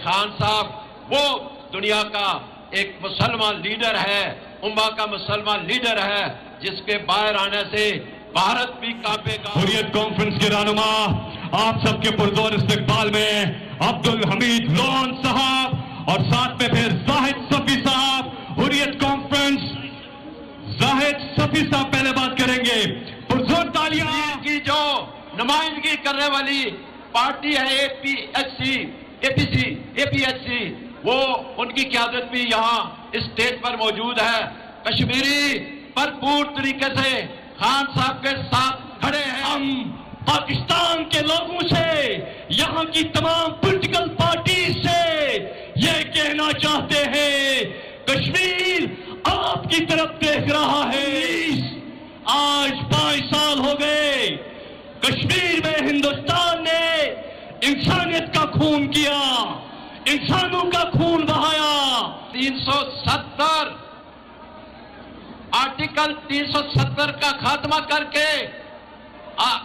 खान साहब वो दुनिया का एक मुसलमान लीडर है, उम्मा का मुसलमान लीडर है, जिसके बाहर आने से भारत भी कांपेगा। हुर्रियत कॉन्फ्रेंस के रहनुमा आप सबके पुरजोर इस्तकबाल में अब्दुल हमीद लोन साहब और साथ में फिर जाहिद सफी साहब। हुर्रियत कॉन्फ्रेंस, जाहिद सफी साहब पहले बात करेंगे। पुरजोर तालियां। की जो नुमाइंदगी करने वाली पार्टी है एपीएचसी, वो उनकी क़यादत भी यहाँ इस स्टेज पर मौजूद है। कश्मीरी भरपूर तरीके से खान साहब के साथ खड़े हैं। हम पाकिस्तान के लोगों से, यहाँ की तमाम पॉलिटिकल पार्टी से ये कहना चाहते हैं, कश्मीर आपकी तरफ देख रहा है। आज 5 साल हो गए कश्मीर में हिंदुस्तान ने इंसानियत का खून किया, इंसानों का खून बहाया। 370 आर्टिकल 370 का खात्मा करके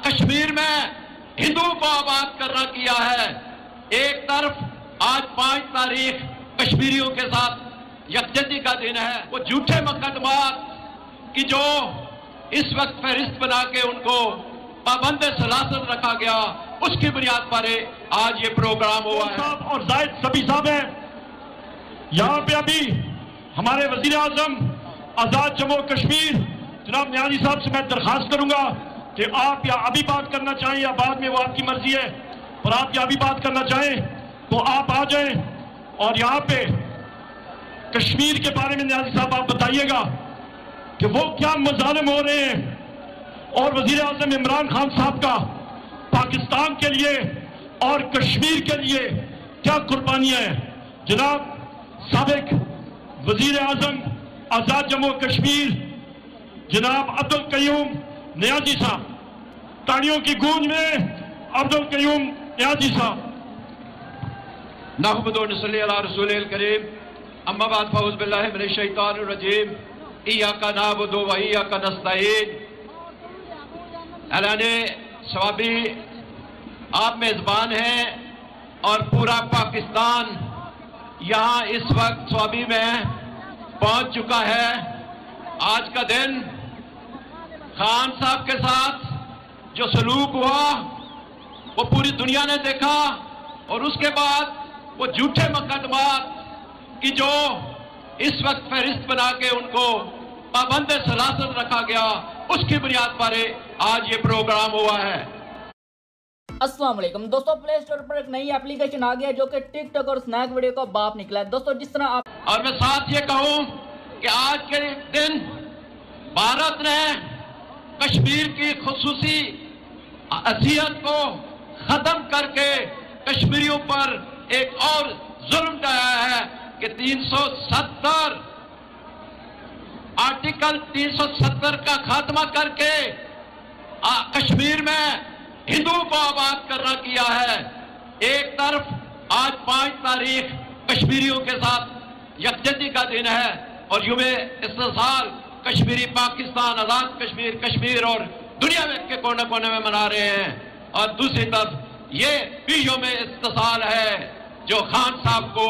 कश्मीर में हिंदुओं को आबाद करना किया है। एक तरफ आज 5 तारीख कश्मीरियों के साथ यकजहती का दिन है। वो झूठे मुकदमात की जो इस वक्त फहरिस्त बना के उनको पाबंद सलासत रखा गया, उसकी बुनियाद पर आज ये प्रोग्राम हुआ है। और जाहिद सफी साहब हैं यहाँ पे। अभी हमारे वजीर आजम आजाद जम्मू कश्मीर जनाब नियाज़ी साहब से मैं दरखास्त करूंगा कि आप या अभी बात करना चाहें या बाद में, वो आपकी मर्जी है, और आप या अभी बात करना चाहें तो आप आ जाएं और यहाँ पे कश्मीर के बारे में नियाज़ी साहब आप बताइएगा कि वो क्या मज़ालिम हो रहे हैं, और वजीर आज़म इमरान खान साहब का पाकिस्तान के लिए और कश्मीर के लिए क्या कुर्बानियां हैं। जनाब साबिक वजीर आज़म आज़ाद जम्मू कश्मीर जनाब अब्दुल कयूम नियाज़ी साहब, तालियों की गूंज में अब्दुल कयूम नियाज़ी साहब। नहमदुहु व नसल्ली अला रसूलिल करीम, अम्मा बाद फऊज़ बिल्लाहि मिनश शैतानिर रजीम, इय्याका नअबुदु व इय्याका नस्तईन। ऐलाने सवाबी आप मेज़बान हैं और पूरा पाकिस्तान यहाँ इस वक्त सवाबी में पहुँच चुका है। आज का दिन खान साहब के साथ जो सलूक हुआ वो पूरी दुनिया ने देखा, और उसके बाद वो झूठे मुकदमात की जो इस वक्त फहरिस्त बना के उनको पाबंद सलासत रखा गया, उसकी बुनियाद पर आज ये प्रोग्राम हुआ है। अस्सलाम वालेकुम दोस्तों, प्ले स्टोर पर एक नई एप्लीकेशन आ गया जो कि टिकटॉक और स्नैक वीडियो का बाप निकला है। दोस्तों जिस तरह आप, और मैं साथ ये कहूं कि आज के दिन भारत ने कश्मीर की खुसूसी असियत को खत्म करके कश्मीरियों पर एक और जुल्म ढाया है कि 370 आर्टिकल 370 का खात्मा करके कश्मीर में हिंदुओं को आबाद करना किया है। एक तरफ आज 5 तारीख कश्मीरियों के साथ यकजहती का दिन है और यूमे इस्तिसाल कश्मीरी पाकिस्तान, आजाद कश्मीर, कश्मीर और दुनिया में के कोने कोने में मना रहे हैं। और दूसरी तरफ ये भी यूमे इस्तिसाल है जो खान साहब को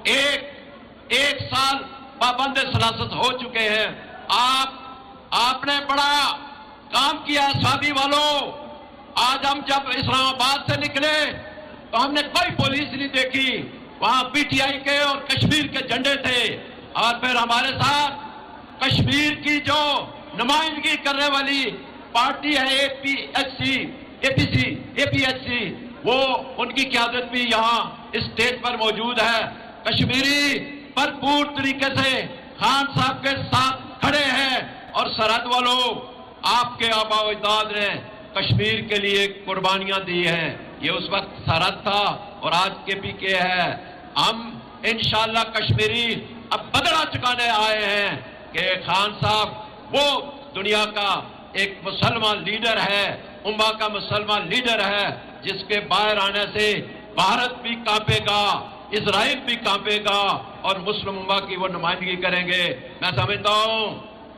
एक साल पाबंद सलासत हो चुके हैं। आपने बड़ा काम किया स्वाबी वालों। आज हम जब इस्लामाबाद से निकले तो हमने कोई पुलिस नहीं देखी, वहां पीटीआई के और कश्मीर के झंडे थे। और फिर हमारे साथ कश्मीर की जो नुमाइंदगी करने वाली पार्टी है एपीएचसी, वो उनकी क़यादत भी यहाँ इस स्टेज पर मौजूद है। कश्मीरी भरपूर तरीके से खान साहब के साथ खड़े हैं। और सरहद वालों, आपके आबा व अजदाद ने कश्मीर के लिए कुर्बानियां दी हैं। ये उस वक्त सरहद था और आज के पीके है। हम इंशाअल्लाह कश्मीरी अब बदला चुकाने आए हैं कि खान साहब वो दुनिया का एक मुसलमान लीडर है, उम्मा का मुसलमान लीडर है, जिसके बाहर आने से भारत भी कांपेगा, इजराइल भी कांपेगा और मुस्लिम उम्मा की वो नुमाइंदगी करेंगे। मैं समझता हूं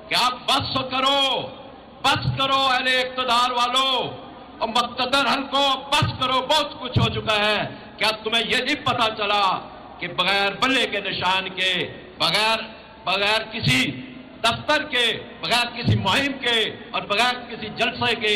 कि आप बस करो अहले इक़्तिदार वालों और मुक़्तदर हल्को, बस करो, बहुत कुछ हो चुका है। क्या तुम्हें यह नहीं पता चला कि बगैर बल्ले के निशान के, बगैर किसी दफ्तर के, बगैर किसी मुहिम के और बगैर किसी जलसे के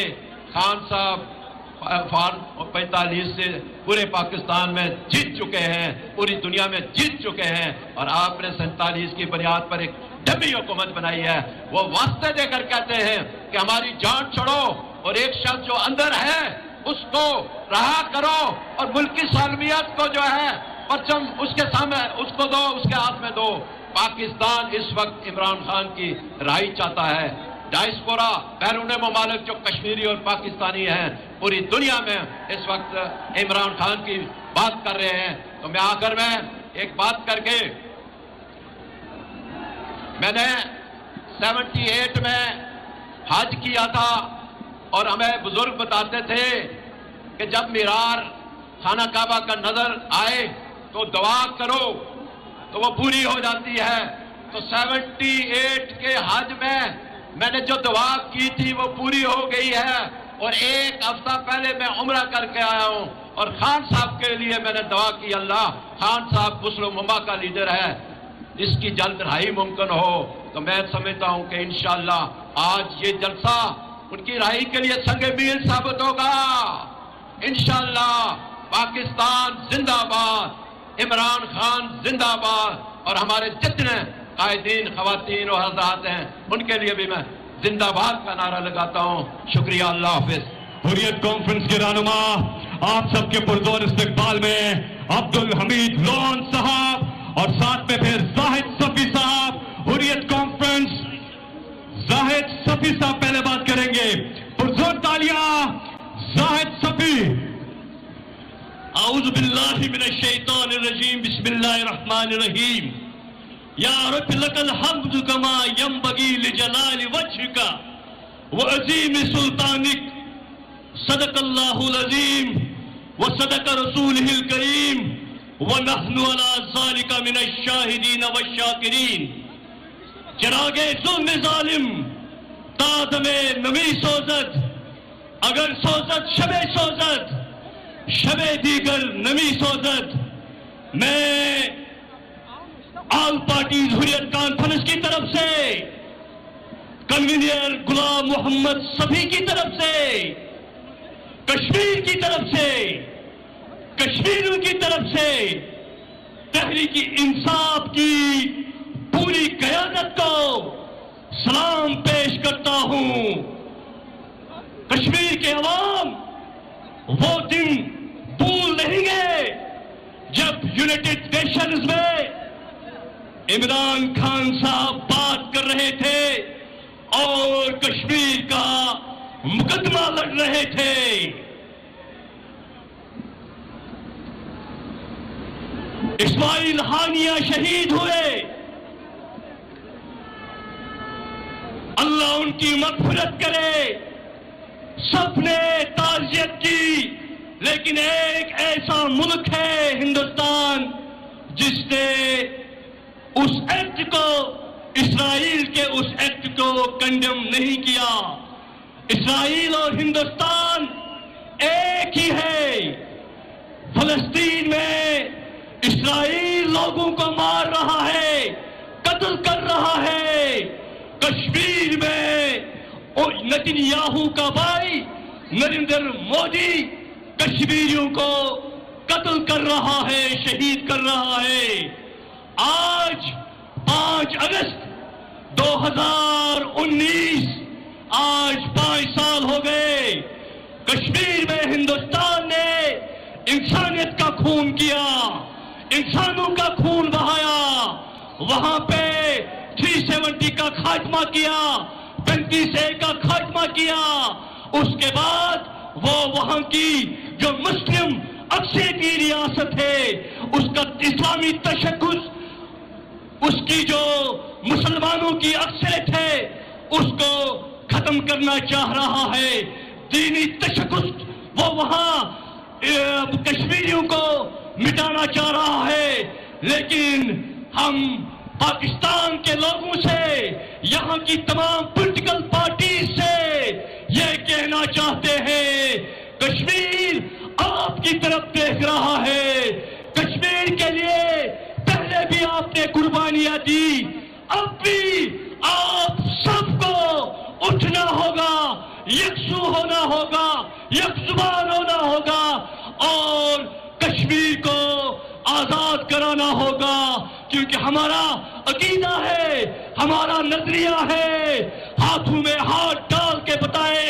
खान साहब 45 से पूरे पाकिस्तान में जीत चुके हैं, पूरी दुनिया में जीत चुके हैं, और आपने 47 की बुनियाद पर एक डमी हुकूमत बनाई है। वो वास्ते देकर कहते हैं कि हमारी जान छोड़ो और एक शख्स जो अंदर है उसको रहा करो और मुल्की सालमियत को जो है परचम उसके सामने उसको दो, उसके हाथ में दो। पाकिस्तान इस वक्त इमरान खान की रहाई चाहता है। डायस्पोरा बैरून ममालिक जो कश्मीरी और पाकिस्तानी हैं पूरी दुनिया में इस वक्त इमरान खान की बात कर रहे हैं। तो मैं आखिर में एक बात करके, मैंने 78 में हज किया था और हमें बुजुर्ग बताते थे कि जब मीरार खाना काबा का नजर आए तो दुआ करो तो वो पूरी हो जाती है। तो 78 के हज में मैंने जो दुआ की थी वो पूरी हो गई है, और एक हफ्ता पहले मैं उम्रा करके आया हूं और खान साहब के लिए मैंने दुआ की, अल्लाह खान साहब मुस्लिम उम्मा का लीडर है, इसकी जल्द रहाई मुमकिन हो। तो मैं समझता हूं कि इंशाअल्लाह आज ये जलसा उनकी रहाई के लिए संग मील साबित होगा। इंशाअल्लाह पाकिस्तान जिंदाबाद, इमरान खान जिंदाबाद, और हमारे जितने कायदीन खवातीन और हज़रात हैं उनके लिए भी मैं जिंदाबाद का नारा लगाता हूं। शुक्रिया, अल्लाह हाफिज। हुर्रियत कॉन्फ्रेंस के रहनुमा आप सबके पुरजोर इस्तकबाल में अब्दुल हमीद लोन साहब और साथ में फिर जाहिद सफी साहब। हुर्रियत कॉन्फ्रेंस, जाहिद सफी साहब पहले बात करेंगे। पुरजोर तालियां जाहिद सफी। औज़ु बिल्लाहि मिनश शैतानिर रजीम, बिस्मिल्लाहिर रहमानिर रहीम। या रब्बि लकल हम्दु कमा यंबगी लिजलालि वजहिका व अज़ीमि सुल्तानिक। सदक़ल्लाहुल अज़ीम व सदक़ रसूलिहिल करीम व नहनु अला ज़ालिका मिनश शाहिदीन व शाकिरीन। चिरागे ज़ुल्म ज़ालिम तादमे नमी सोजत, अगर सोजत शबे सोजत शबे दीगर नमी सोजत। मैं ऑल पार्टीज हुर्रियत कॉन्फ्रेंस की तरफ से, कन्वीनर गुलाम मोहम्मद सभी की तरफ से, कश्मीर की तरफ से, कश्मीरियों की तरफ से तहरीक इंसाफ की पूरी क़यादत को सलाम पेश करता हूं। कश्मीर के अवाम वो दिन भूल नहीं गए जब यूनाइटेड नेशंस में इमरान खान साहब बात कर रहे थे और कश्मीर का मुकदमा लड़ रहे थे। इस्माइल हानिया शहीद हुए, अल्लाह उनकी मग़फ़िरत करे। सबने ताज़ियत की, लेकिन एक ऐसा मुल्क है हिंदुस्तान जिसने उस एक्ट को, इस्राइल के उस एक्ट को कंडेम नहीं किया। इस्राइल और हिंदुस्तान एक ही है। फलस्तीन में इस्राइल लोगों को मार रहा है, कत्ल कर रहा है। कश्मीर में नेतन्याहू का भाई नरेंद्र मोदी कश्मीरियों को कत्ल कर रहा है, शहीद कर रहा है। आज 5 अगस्त 2019, आज 5 साल हो गए। कश्मीर में हिंदुस्तान ने इंसानियत का खून किया, इंसानों का खून बहाया। वहां पे 370 का खात्मा किया, 35A का खात्मा किया। उसके बाद वो वहां की जो मुस्लिम अक्सरियत की रियासत है उसका इस्लामी तशक्कुस, उसकी जो मुसलमानों की अक्सरियत है उसको खत्म करना चाह रहा है। दीनी तशक्कुस वो वहां कश्मीरियों को मिटाना चाह रहा है। लेकिन हम पाकिस्तान के लोगों से, यहां की तमाम पॉलिटिकल पार्टी से ये कहना चाहते हैं, कश्मीर आपकी तरफ देख रहा है। نے قربانیاں دی، اب بھی آپ سب کو اٹھنا ہوگا، یکسو ہونا ہوگا، یک زبان ہونا ہوگا اور کشمیر کو آزاد کرانا ہوگا، کیونکہ ہمارا عقیدہ ہے، ہمارا نظریہ ہے۔ ہاتھوں میں ہاتھ ڈال کے بتائے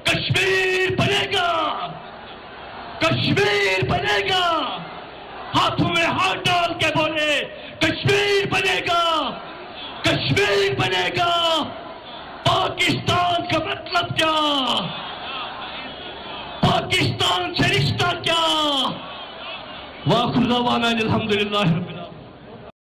کشمیر بنے گا، کشمیر بنے گا، ہاتھوں میں ہاتھ ڈال کے بولے کشمیر بنے گا، کشمیر بنے گا۔ پاکستان کا مطلب کیا؟ پاکستان سے رشتہ کیا؟ وآخر دعوانا الحمدللہ رب العالمین۔